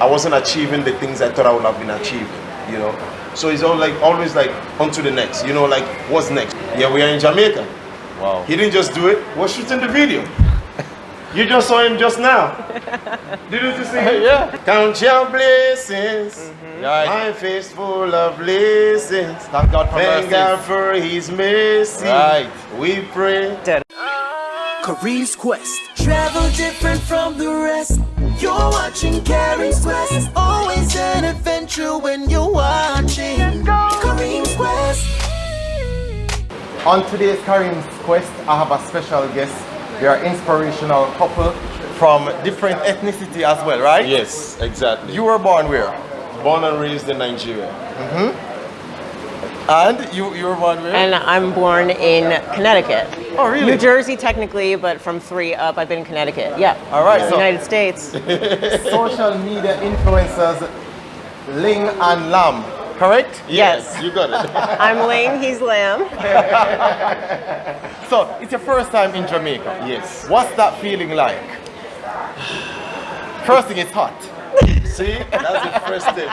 I wasn't achieving the things I thought I would have been achieving, you know. So it's always like on to the next, you know, like what's next? Yeah, we are in Jamaica. Wow. He didn't just do it, we're shooting the video. You just saw him just now. Didn't you see him? Yeah. Count your blessings. Right. My face full of blessings. Thank God for Thank mercies. God for His mercy. Right. We pray. Kareem's Quest. Travel different from the rest. You're watching Kareem's Quest. Always an adventure when you're watching Kareem's Quest. On today's Kareem's Quest, I have a special guest. They are inspirational couple from different ethnicity as well, right? Yes, exactly. You were born where? Born and raised in Nigeria. And you were born where? And I'm born in Connecticut. Oh, really? New Jersey, technically, but from 3 up, I've been in Connecticut. Yeah. All right. So United States. social media influencers, Ling and Lamb, correct? Yes. You got it. I'm Ling, he's Lamb. So it's your first time in Jamaica. Yes. What's that feeling like? First thing, it's hot. See, that's the first thing.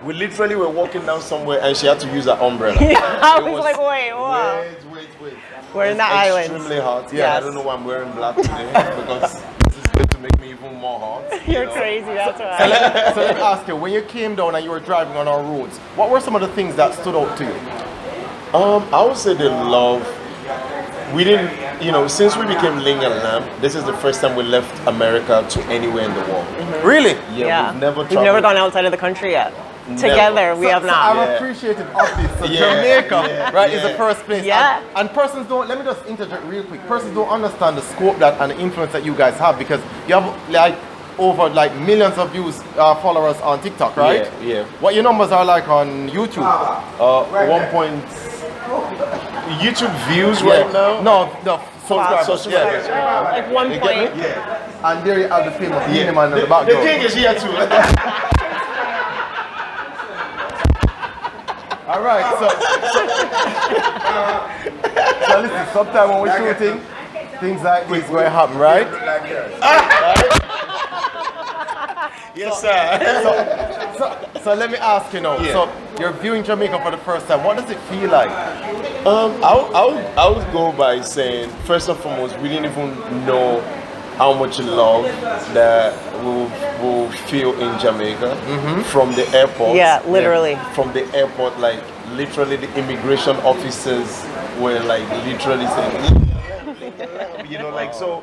We literally were walking down somewhere and she had to use her umbrella. I It was like, wait, whoa. Wait. We're in the It's islands. extremely hot. Yeah, Yes. I don't know why I'm wearing black today because this is going to make me even more hot. You're know? crazy, that's So why. let me ask you, when you came down and you were driving on our roads, what were some of the things that stood out to you? I would say the love. We didn't, you know, since we became Ling and Lamb, this is the first time we left America to anywhere in the world. Really? Yeah. We've never We've traveled. never gone outside of the country yet. Never. Together, we have So not. I'm appreciative of this. So Yeah, Jamaica, yeah, right, is yeah. the first place. Yeah. And persons don't, let me just interject real quick. Persons don't understand the scope that and the influence that you guys have because you have like over like millions of views, followers on TikTok, right? Yeah. What your numbers are like on YouTube? 1 point. YouTube views right now? No, subscribers. Subscribers. Like 1 You get point. me? And there you have the famous yeah. man in the The background. thing is here too. All right, so listen, sometimes when we're shooting, things like this will happen, right? Yes, sir. So let me ask you now. Yeah. So you're viewing Jamaica for the first time. What does it feel like? I would go by saying, first and foremost, we didn't even know how much love that we'll feel in Jamaica from the airport. Yeah, literally. From the airport, like literally the immigration officers were like literally saying, you know, like so.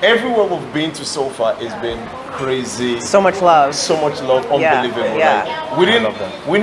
Everywhere we've been to so far has been crazy. So much love. So much love, Yeah, unbelievable. yeah. Like, we didn't. We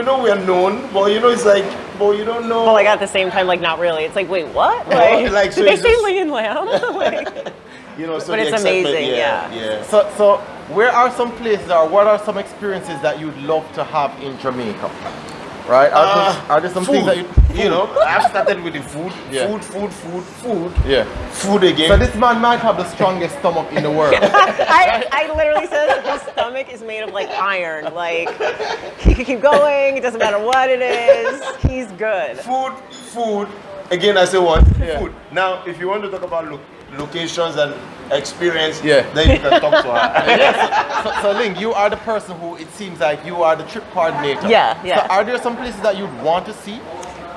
know we are known, but you know it's like, but you don't know. But like at the same time, like not really. It's like, wait, what? Like, so did they it's say just- Ling and Lamb? Like, You know, so But the it's excitement, amazing, yeah. yeah. So where are some places or what are some experiences that you'd love to have in Jamaica? Right? Are there some Food. things that You know, I've started with the food, Yeah. food, Yeah. food again. So this man might have the strongest stomach in the world. I literally said his stomach is made of like iron. Like he could keep going. It doesn't matter what it is. He's good. Food. Again, I say what? Yeah. Food. Now, if you want to talk about locations and experience, Yeah. then you can talk to her. So Ling, you are the person who it seems like you are the trip coordinator. Yeah. So are there some places that you'd want to see?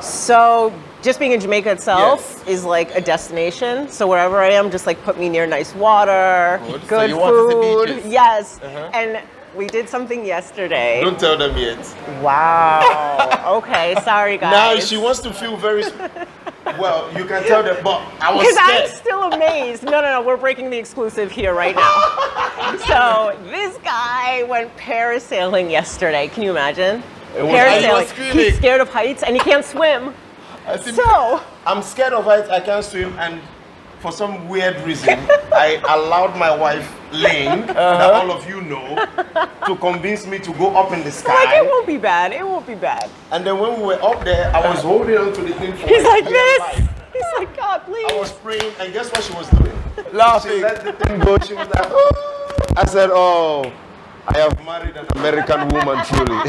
So just being in Jamaica itself Yes. is like a destination. So wherever I am, just like put me near nice water, Good. So good you want to see food. beaches? Yes. Uh-huh. And we did something yesterday. Don't tell them yet. Wow. Okay. Sorry, guys. Now she wants to feel very. Well, you can tell them, but I was Because I'm scared. still amazed. No, we're breaking the exclusive here right now. So this guy went parasailing yesterday. Can you imagine? was- Parasailing. screaming. He's scared of heights and he can't swim. So I'm scared of heights. I can't swim, and for some weird reason, I allowed my wife Ling, that all of you know, to convince me to go up in the sky. like it won't be bad. It won't be bad. And then when we were up there, I was holding on to the thing for He's like dear this. life. He's like, God, I please. was praying, and guess what she was doing? She Laughing. let the thing go. She was like, oh. I said, oh, I have married an American woman, truly.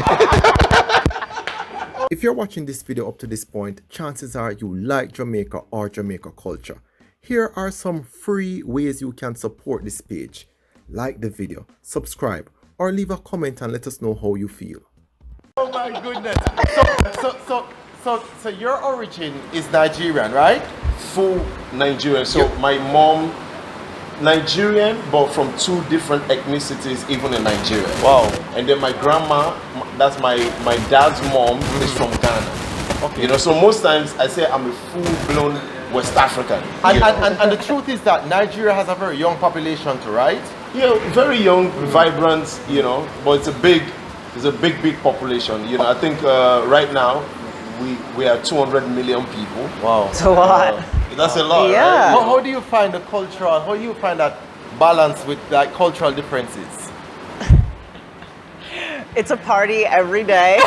If you're watching this video up to this point, chances are you like Jamaica or Jamaica culture. Here are some free ways you can support this page. like the video, subscribe, or leave a comment and let us know how you feel. Oh my goodness. So your origin is Nigerian, right? Full Nigerian. So my mom, Nigerian, but from two different ethnicities, even in Nigeria. Wow. And then my grandma, that's my dad's mom, is from Ghana. Okay. You know, so most times I say I'm a full-blown West African. And the truth is that Nigeria has a very young population too, right? Yeah, very young, vibrant, you know, but it's a big population. You know, I think right now we are 200 million people. Wow. It's a lot. That's a lot, Yeah. right? How do you find the cultural, how do you find that balance with like cultural differences? It's a party every day.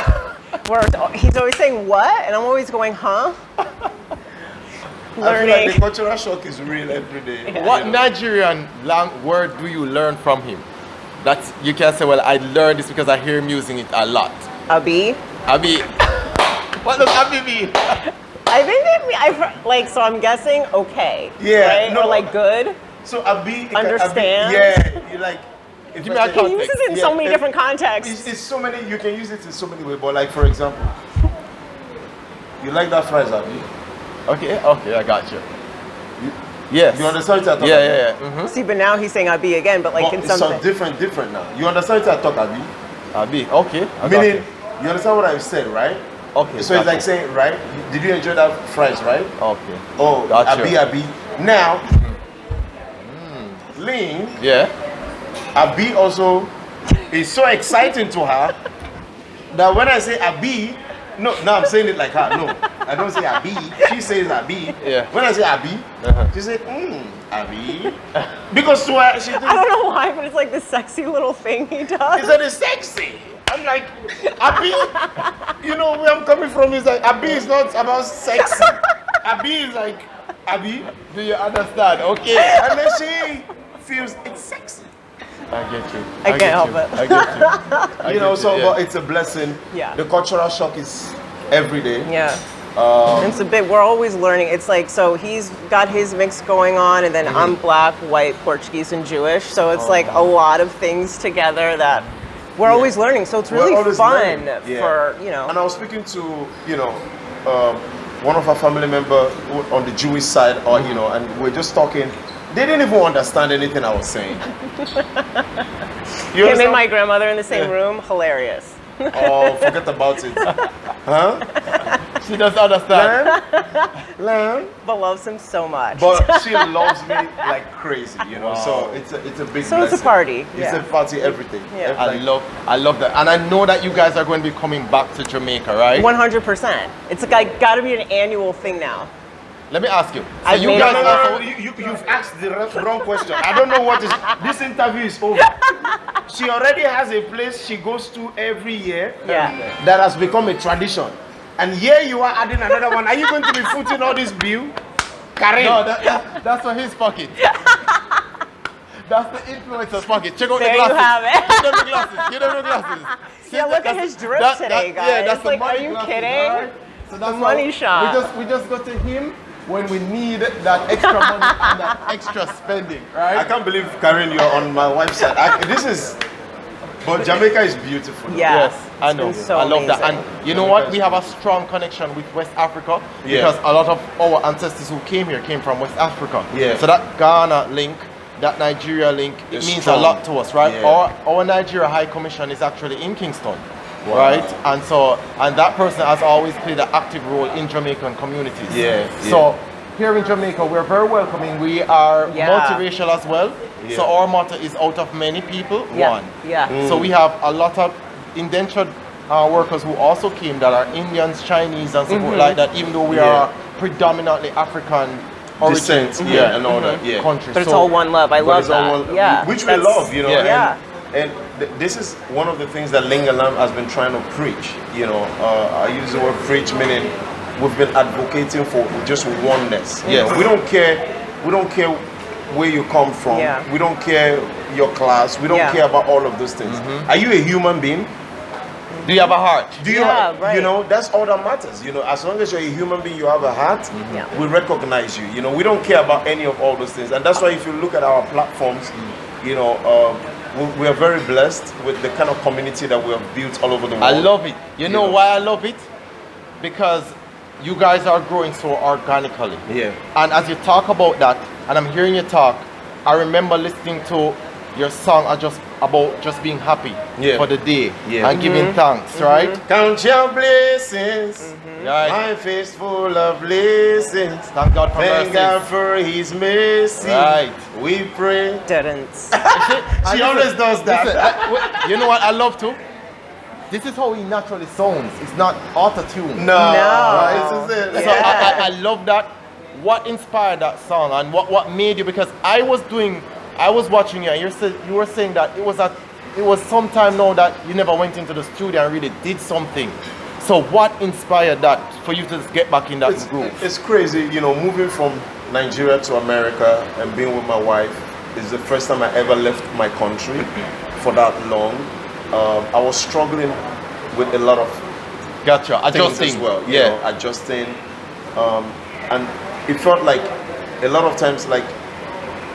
Where he's always saying what, and I'm always going, huh? I feel Learning. like the cultural shock is real every day. Yeah. What you know. Nigerian word do you learn from him? That you can say, well, I learned this because I hear him using it a lot. Abi. Abi. What does Abi mean? I think so I'm guessing okay. Yeah, Right? no. Or like good. So Abi, Understand? yeah, you like. if Give me I a say- He uses it in so many different contexts. It's so many. You can use it in so many ways. But like for example, you like that fries, Abi? Okay, I got you. Yes. You understand what I talk Yeah. about? Mm-hmm. See, but now he's saying Abi again, but like But in it's something. so different now. You understand what I talk, Abi? Abi, okay. I got Meaning, you understand what I said, right? Okay. So it's like saying, right? Did you enjoy that fries, right? Okay. Oh, Gotcha. Abi. Now, Ling, Yeah. Abi also is so exciting to her that when I say Abi, no, now I'm saying it like her. No, I don't say Abi. She says Abi. Yeah. When I say Abi, Uh-huh. she says, Abi. Because to her, she I thinks, don't know why, but it's like this sexy little thing he does. he said it's sexy. I'm like, Abi, you know where I'm coming from is like, Abi is not about sexy. Abi is like, Abi, Do you understand? Okay. and then she feels it's sexy. I get you. I can't get help you. it. I get you. I You know, get so yeah. but it's a blessing. Yeah. The cultural shock is every day. Yeah. It's a bit, we're always learning. It's like, so he's got his mix going on, and then I'm black, white, Portuguese, and Jewish. So it's like a lot of things together that we're always learning. So it's We're really always fun learning. Yeah. for, you know. And I was speaking to, one of our family member on the Jewish side, or you know, and we're just talking. They didn't even understand anything I was saying. You Him and understand? my grandmother in the same room, hilarious. Oh, forget about it. Huh? She doesn't understand. Lamb. But loves him so much. But she loves me like crazy, you know. So it's a big So it's a blessing. party, It's yeah. a party, everything. Yeah. I love that. And I know that you guys are going to be coming back to Jamaica, right? 100%. It's like got to be an annual thing now. Let me ask you. So I've you made guys up are my You've asked the wrong question. I don't know what is. This interview is over. She already has a place she goes to every year. Yeah. That has become a tradition. And here you are adding another one. Are you going to be footing all this bill? Karim. No, that's for his pocket. That's the influencer's pocket. Check out There the you glasses. have it. Give them the glasses. Give them the glasses. Yeah, look at his drip today, guys. Yeah, that's the Like, money are you glasses, kidding? alright? So that's The money how shot. We just go to him when we need that extra money and that extra spending, I right? can't believe, Karen, you're on my website. But Jamaica is beautiful. Yeah. Yes, I know. It's been so I love that. amazing. And you know what? We have a strong connection with West Africa Yeah. because a lot of our ancestors who came here came from West Africa. Yeah. So that Ghana link, that Nigeria link, it It's means strong. a lot to us, right? Yeah. Our Nigeria High Commission is actually in Kingston. Right, and that person has always played an active role in Jamaican communities. Yeah, So here in Jamaica, we're very welcoming. We are Yeah. multiracial as well. Yeah. So our motto is out of many people, Yeah. one. Yeah. So we have a lot of indentured workers who also came that are Indians, Chinese, and so Mm-hmm. forth like that. Even though we Yeah. are predominantly African origin, Descent, yeah, and all that, yeah. country. But it's So- all one love. I But love it's all that. one- Yeah. Which we That's- love, you know. Yeah. And this is one of the things that Ling and Lamb has been trying to preach. You know, I use the word preach, meaning we've been advocating for just oneness. Yes. We don't care. We don't care where you come from. Yeah. We don't care your class. We don't Yeah. care about all of those things. Are you a human being? Do you have a heart? Do you? Yeah, right. You know, that's all that matters. You know, as long as you're a human being, you have a heart. Yeah. We recognize you. You know, we don't care about any of all those things, and that's why if you look at our platforms, You know, we are very blessed with the kind of community that we have built all over the world. I love it. You know why I love it? Because you guys are growing so organically. Yeah. And as you talk about that, and I'm hearing you talk, I remember listening to your song about just being happy for the day and giving thanks, right? Count your blessings, Right. my face full of blessings. Thank God for Thank God mercies. for His mercy. Right. We pray. Didn't. She always does that. Listen, you know what I love too? This is how he naturally sounds. It's not auto-tuned. No, No. this is it. So Yeah. I love that. What inspired that song and what made you? Because I was watching you and you were saying that it was some time now that you never went into the studio and really did something. So what inspired that for you to just get back in that groove? It's crazy, you know, moving from Nigeria to America and being with my wife is the first time I ever left my country for that long. I was struggling with a lot of Gotcha. things Adjusting. as well. You know, adjusting, and it felt like a lot of times like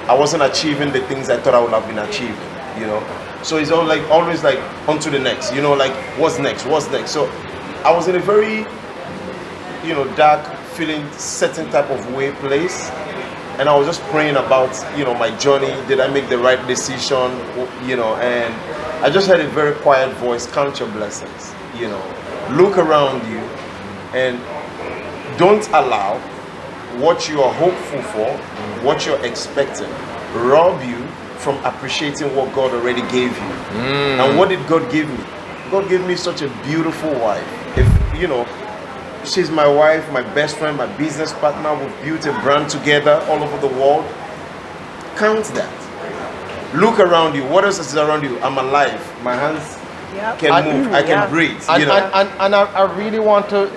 I wasn't achieving the things I thought I would have been achieving. You know, so it's always like on to the next. You know, like what's next? What's next? So I was in a very, you know, dark, feeling certain type of way place, and I was just praying about, you know, my journey. Did I make the right decision? You know, and I just heard a very quiet voice, count your blessings, you know, look around you and don't allow what you are hopeful for, what you're expecting, rob you from appreciating what God already gave you. And what did God give me? God gave me such a beautiful wife. If, you know, she's my wife, my best friend, my business partner. We've built a brand together all over the world. Count that. Look around you. What else is around you? I'm alive. My hands can move. I can breathe. And, You know? and I really want to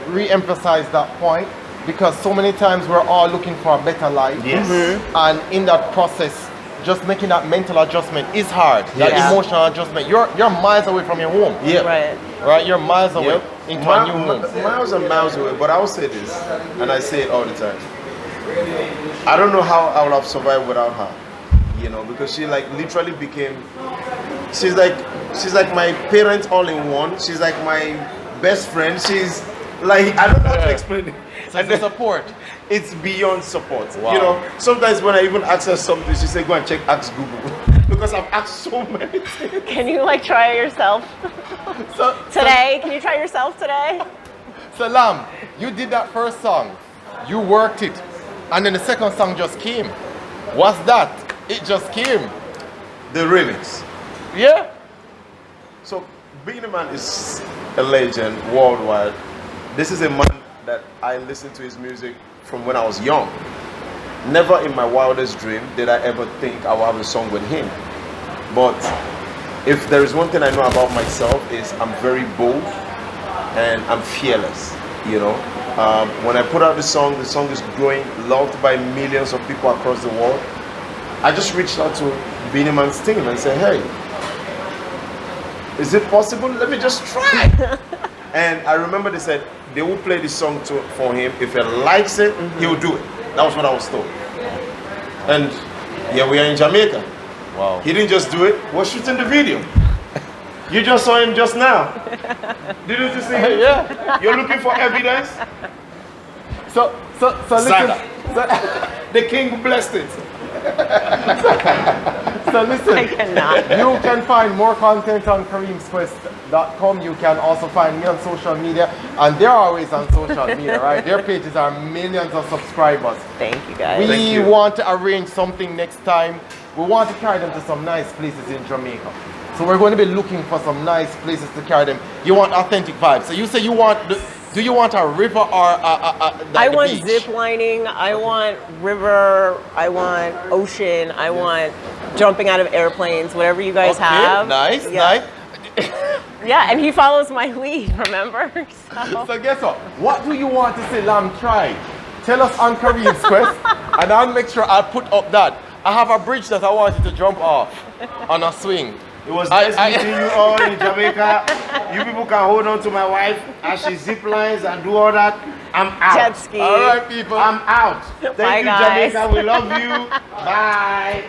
re-emphasize that point because so many times we're all looking for a better life. Yes. And in that process, just making that mental adjustment is hard. That Yeah. emotional adjustment. You're miles away from your home. Yeah. Right. Right? You're miles away Yep. into a new home. Miles and miles away. But I will say this, and I say it all the time. I don't know how I would have survived without her. You know, because she like literally became. She's like my parent all in one. She's like my best friend. She's like, I don't know how to explain it. So the support. It's beyond support. Wow. You know, sometimes when I even ask her something, she say, go and ask Google. Because I've asked so many things. Can you like try it yourself So, today? Can you try yourself today? So Lamb, you did that first song. You worked it. And then the second song just came. What's that? It just came. The remix. Yeah. So, Being a Man is a legend worldwide. This is a man that I listened to his music from when I was young. Never in my wildest dream did I ever think I would have a song with him. But if there is one thing I know about myself is I'm very bold and I'm fearless, you know. When I put out the song is growing, loved by millions of people across the world. I just reached out to Being a Man's team and said, hey, is it possible? Let me just try. And I remember they said they will play this song for him. If he likes it, he will do it. That was what I was told. And yeah, we are in Jamaica. Wow. He didn't just do it, we're shooting the video. You just saw him just now. Didn't you see him? Yeah. You're looking for evidence? So listen. Zaga. The king blessed it. So listen. I cannot. You can find more content on kareemsquest.com. You can also find me on social media, and they're always on social media, right? Their pages are millions of subscribers. Thank you guys. Thank We you. want to arrange something next time. We want to carry them to some nice places in Jamaica. So we're going to be looking for some nice places to carry them. You want authentic vibes. So you say you want, do you want a river or I the want beach? zip lining, I want river, I want ocean, I want jumping out of airplanes, whatever you guys Okay, have. nice, Yeah. nice. Yeah, and he follows my lead, remember? So, So guess what do you want to see Lamb try? Tell us on Kareem's Quest, and I'll make sure I put up that. I have a bridge that I want you to jump off on a swing. It was nice meeting you all in Jamaica. You people can hold on to my wife as she zip lines and do all that. I'm out. jet ski. All right, people. I'm out. Thank Bye, you, guys. Jamaica. We love you. Bye.